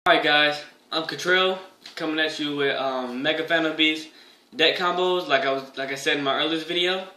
Alright guys, I'm Catrell, coming at you with Mecha Phantom Beast deck combos like I said in my earlier video.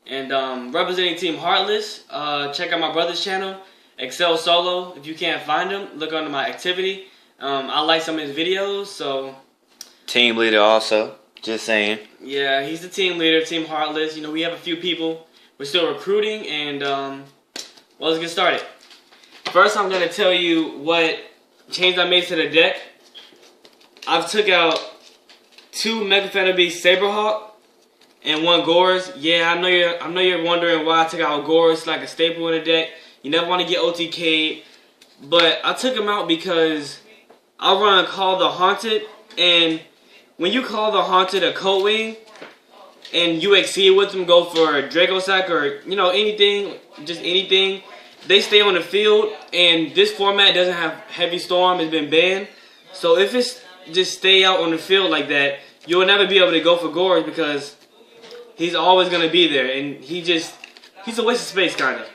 And representing Team Heartless, check out my brother's channel, Excel Solo. If you can't find him, look under my activity. I like some of his videos, so... Team leader also, just saying. Yeah, he's the team leader, Team Heartless. You know, we have a few people. We're still recruiting, and well, let's get started. First, I'm going to tell you what change I made to the deck. I've took out 2 Mecha Phantom Beast Saberhawk and 1 Gores. Yeah, I know you're wondering why I took out Gores. It's like a staple in the deck. You never want to get OTK'd, but I took him out because I run Call the Haunted, and when you call the Haunted a Cold Wing and you exceed with them, go for a Draco Sack or anything, just anything, they stay on the field. And this format doesn't have Heavy Storm, it's been banned. So if it's just stay out on the field like that, you'll never be able to go for Gores because he's always going to be there, and he's a waste of space kind of.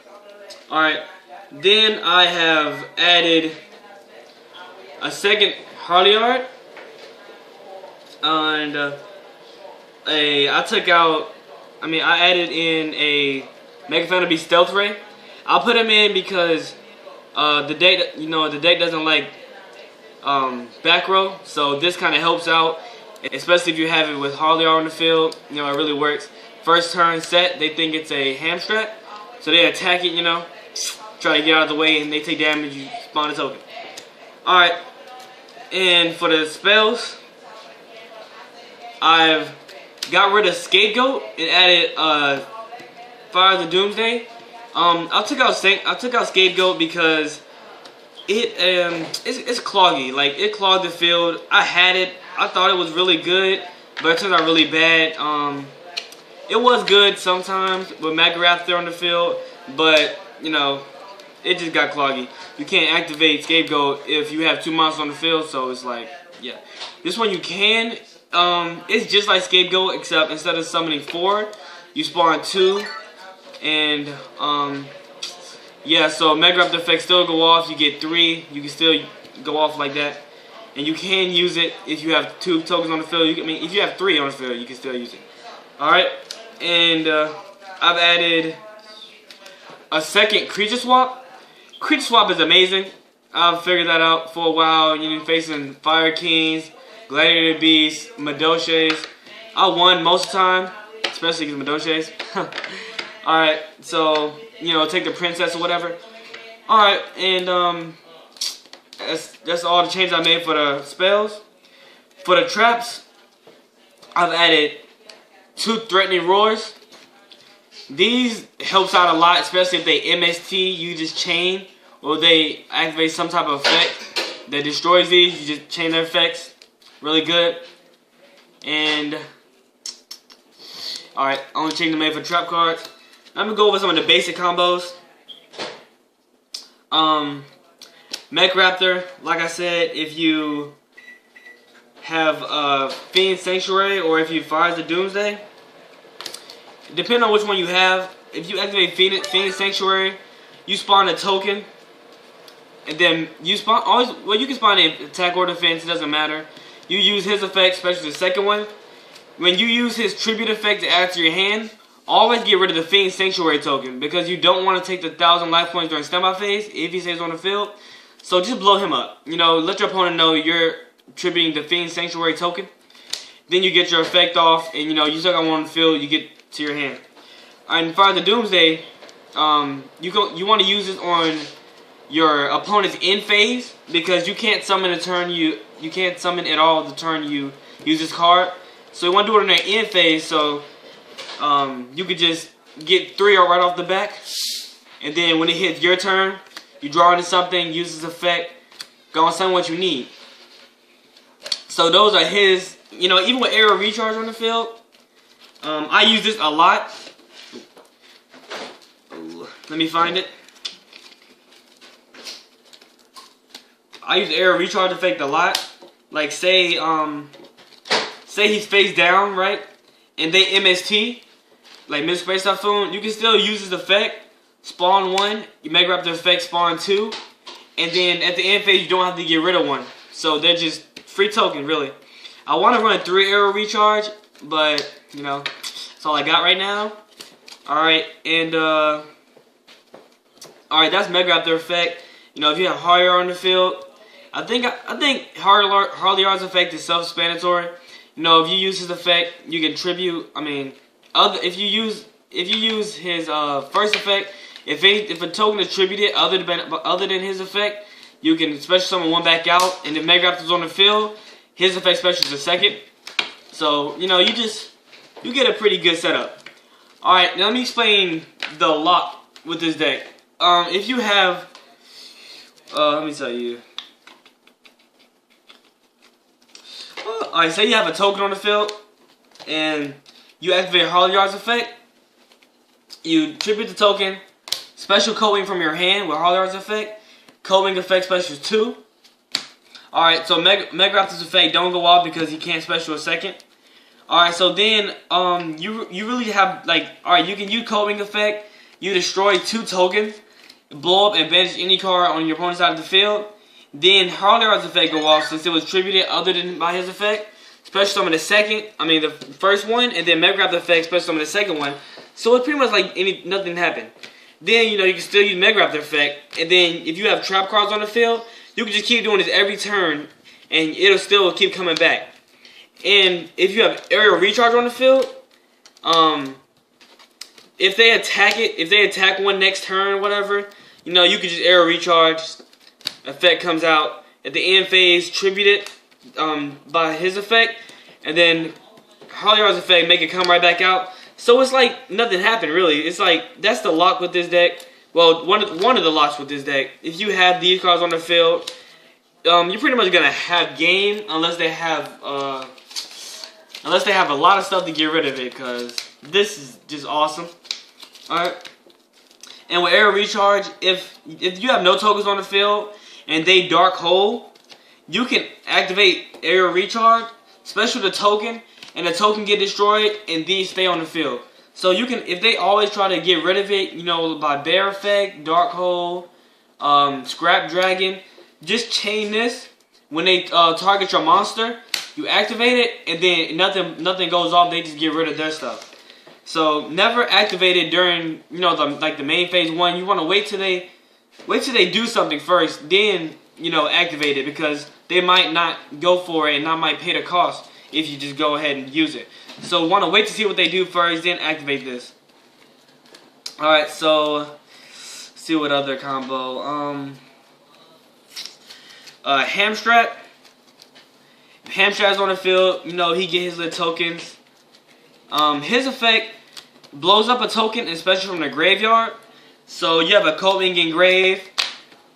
Alright, then I have added a second Harliard, and I added in a Mecha Phantom Beast Stealth Ray. I'll put him in because the deck doesn't like back row, so this kind of helps out, especially if you have it with Harliard on the field. It really works. First turn set, they think it's a hamstrat, so they attack it, try to get out of the way, and they take damage, you spawn a token. Alright, and for the spells, I've got rid of Scapegoat and added Fire the Doomsday. I took out Scapegoat because it's cloggy. Like, it clogged the field. I had it. I thought it was really good, but it turned out really bad. It was good sometimes with Magarathor on the field, but it just got cloggy. You can't activate Scapegoat if you have 2 monsters on the field, so it's like, yeah. This one you can. It's just like Scapegoat, except instead of summoning 4, you spawn 2, and yeah. So Magarathor effects still go off. You get 3. You can still go off like that, and you can use it if you have 2 tokens on the field. If you have 3 on the field, you can still use it. All right, and I've added a second creature swap. Creature swap is amazing. I've figured that out for a while. You're facing Fire Kings, Gladiator Beasts, Madoshes. I won most of the time, especially against Madoshes. Alright, so, take the princess or whatever. Alright, and that's all the changes I made for the spells. For the traps, I've added 2 Threatening Roars. These helps out a lot, especially if they MST, you just chain, or they activate some type of effect that destroys these, you just chain their effects. Really good. And alright, only change I made for trap cards. I'm gonna go over some of the basic combos. Magarathor, like I said, if you have Fiend Sanctuary or if you Fire the Doomsday, depending on which one you have, if you activate Fiend Sanctuary, you spawn a token, and then you spawn you can spawn an attack or defense, it doesn't matter. You use his effect, especially the second one. When you use his tribute effect to add to your hand, always get rid of the Fiend Sanctuary token because you don't want to take the 1,000 life points during standby phase if he stays on the field. So just blow him up. Let your opponent know you're tributing the Fiend Sanctuary token. Then you get your effect off, and you still got one on the field, you get to your hand. And Fire the Doomsday, you want to use this on your opponent's end phase because you can't summon a turn you can't summon at all the turn you use this card. So you want to do it on their end phase, so you could just get 3 right off the back, and then when it hits your turn, you draw into something, use this effect, go and summon what you need. So those are his. Even with Aerial Recharge on the field, I use this a lot. Let me find it. I use Aerial Recharge effect a lot. Like say he's face down, right? And they MST, like Mid-Space Typhoon, you can still use this effect, spawn 1, you Magarathor effect, spawn 2, and then at the end phase you don't have to get rid of 1. So they're just free token, really. I want to run 3 arrow recharge, but you know, that's all I got right now. Alright, and alright, that's Mega Raptor effect. You know, if you have Harley on the field, I think Harley R's effect is self-explanatory. You know, if you use his effect, you can tribute. I mean, if you use his first effect, if a token is tributed other than his effect, you can special summon one back out, and if Mega Raptor's on the field, his effect special is a second. So you know, you get a pretty good setup. All right, now let me explain the lock with this deck. If you have, let me tell you. Alright, say you have a token on the field, and you activate Harley R's effect. You tribute the token, special coding from your hand with Harley R's effect. Coding effect special 2. Alright, so Mega Raptor's effect don't go off because he can't special a second. Alright, so then you really have like, alright, you can use coding effect. You destroy 2 tokens, blow up and banish any card on your opponent's side of the field. Then Harley R's effect go off since it was tributed other than by his effect. Special summon the first one, and then Mega Raptor effect special summon the second one. So it's pretty much like nothing happened. Then you know you can still use Mega Raptor effect, and then if you have trap cards on the field, you can just keep doing this every turn, and it'll still keep coming back. And if you have aerial recharge on the field, if they attack one next turn, whatever, you know you can just aerial recharge. Effect comes out at the end phase, tributed by his effect, and then Harley R's effect make it come right back out. So it's like nothing happened really. It's like that's the lock with this deck. Well, one of the locks with this deck. If you have these cards on the field, you're pretty much gonna have game unless they have a lot of stuff to get rid of it. Cause this is just awesome. All right. And with aerial recharge, if you have no tokens on the field and they dark hole, you can activate aerial recharge, special the token, and the token get destroyed, and these stay on the field. So you can, if they always try to get rid of it, you know, by bear effect, dark hole, scrap dragon, just chain this. When they target your monster, you activate it, and then nothing goes off. They just get rid of their stuff. So never activate it during, you know, the main phase 1. You want to wait till they do something first, then you know activate it, because they might not go for it and not might pay the cost if you just go ahead and use it. So want to wait to see what they do first, then activate this. All right, so let's see what other combo. Hamstrat. If Hamstrat's on the field, you know he get his little tokens. His effect blows up a token, especially from the graveyard. So you have a Coatwing engrave,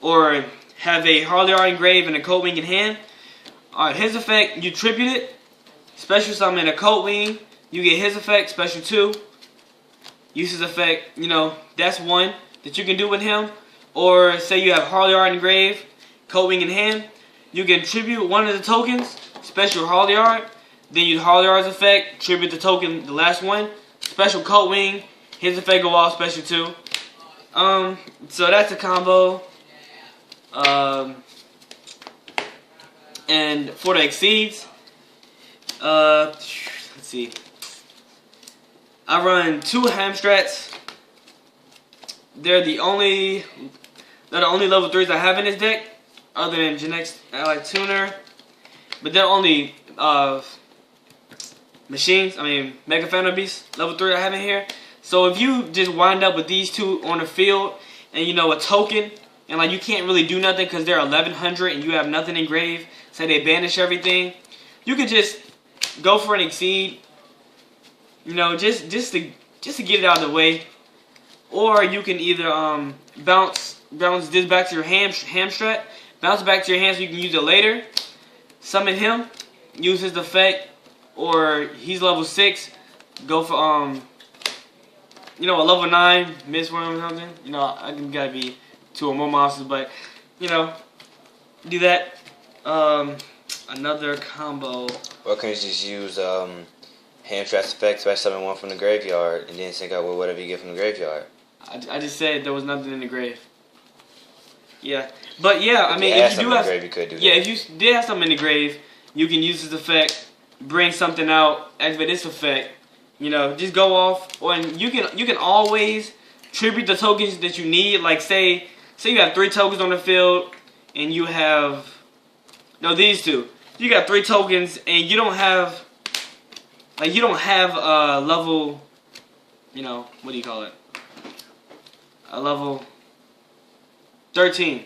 or have a Harley R engrave and a Coatwing in hand. Alright, his effect, you tribute it. Special summon a Coatwing. You get his effect, special 2. Use his effect, you know, that's one that you can do with him. Or say you have Harley R engrave, Coatwing in hand. You can tribute one of the tokens, special Harley R. Then use Harley R's effect, tribute the token, the last one. Special Coatwing, his effect go off, special 2. So that's a combo. And for the exceeds, let's see. I run 2 Hamstrats. They're the only level 3s I have in this deck, other than Genex Allied Tuner. But they're only machines. I mean, Mega Phantom Beast level 3 I have in here. So if you just wind up with these 2 on the field, and you know a token, and like you can't really do nothing because they're 1100 and you have nothing engraved, say they banish everything, you could just go for an exceed. You know, just to get it out of the way, or you can either bounce this back to your Hamstrat, bounce it back to your hand so you can use it later. Summon him, use his effect, or he's level 6. Go for you know, a level 9 Mistworm or something. You know, I can gotta be 2 or more monsters, but you know, do that. Another combo. Or can you just use Hamstrat's effect, special summon one from the graveyard, and then sync out with whatever you get from the graveyard? I just said there was nothing in the grave. Yeah. But yeah, I mean, if you do have, grave, you could do that. yeah, if you did have something in the grave, you can use this effect, bring something out, activate this effect. You know, just go off, or and you can always tribute the tokens that you need. Like say you have 3 tokens on the field, and you have these 2. You got 3 tokens, and you don't have a level. You know, what do you call it? A level 13.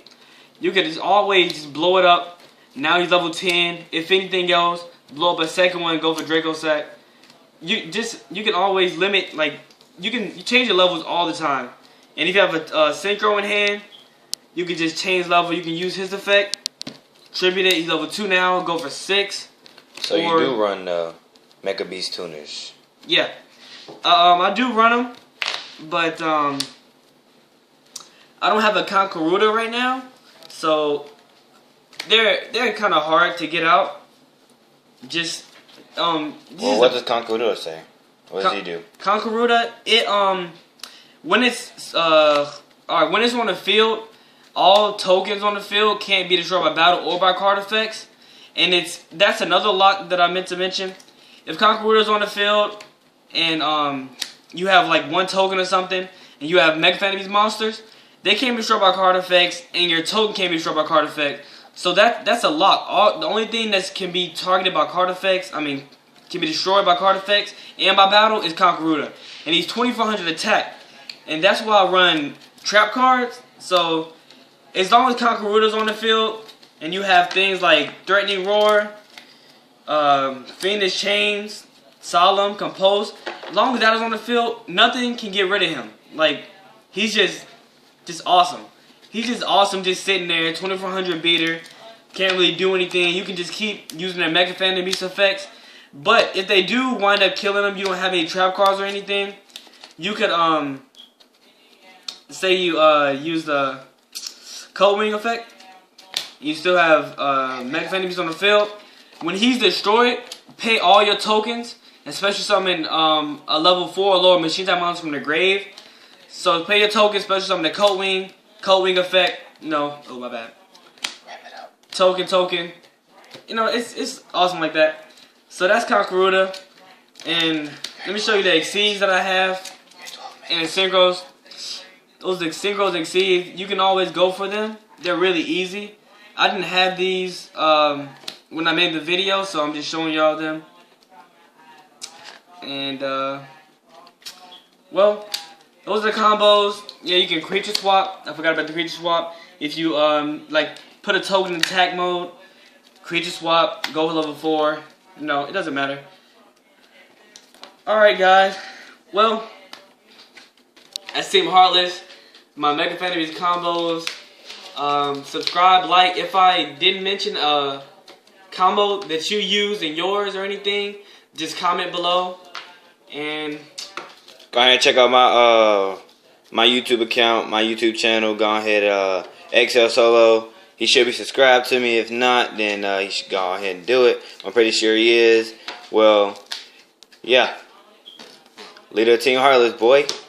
You could just always just blow it up. Now he's level 10. If anything else, blow up a second one, go for Draco Sack. You can always limit, like, you change your levels all the time. And if you have a Synchro in hand, you can just change level. You can use his effect, tribute it. He's level 2 now, go for 6. So you do run Mecha Beast tuners? Yeah. I do run them, but I don't have a Conqueror right now, so they're kind of hard to get out. Just well, what does Conqueror say? What does he do? Conqueror, when it's on the field, all tokens on the field can't be destroyed by battle or by card effects, and that's another lock that I meant to mention. If Conqueror is on the field and you have like 1 token or something, and you have Mega Fantasy monsters, they can't be destroyed by card effects, and your token can't be destroyed by card effects. So that's a lock. The only thing that can be targeted by card effects, can be destroyed by card effects and by battle is Conqueror. And he's 2400 attack. And that's why I run trap cards. So as long as Conqueror's on the field, and you have things like Threatening Roar, Fiendish Chains, Solemn, Compose, as long as that is on the field, nothing can get rid of him. Like, he's just awesome. He's just awesome, just sitting there, 2400 beater, can't really do anything. You can just keep using their Mega Fan and Beast effects. But if they do wind up killing him, you don't have any trap cards or anything, you could, say you use the Cold Wing effect. You still have Mega Fan and Beast on the field. When he's destroyed, pay all your tokens, especially summon a level 4 or lower machine type monster from the grave. So pay your tokens, especially summon the Cold Wing effect. No, oh my bad. Wrap it up. Token. You know, it's awesome like that. So that's Conqueror. And let me show you the Exceeds that I have. And the Synchros. Those Synchros and Exceeds, you can always go for them. They're really easy. I didn't have these when I made the video, so I'm just showing y'all them. And well, those are the combos. Yeah, you can creature swap. I forgot about the creature swap. If you like put a token in attack mode, creature swap, go with level 4. No, it doesn't matter. Alright guys. Well, that's Team Heartless. My Mega Fantasy combos. Subscribe, like. If I didn't mention a combo that you use in yours or anything, just comment below. And go ahead and check out my YouTube account, my YouTube channel. Go ahead, XL Solo. He should be subscribed to me. If not, then he should go ahead and do it. I'm pretty sure he is. Well, yeah. Leader of Team Heartless, boy.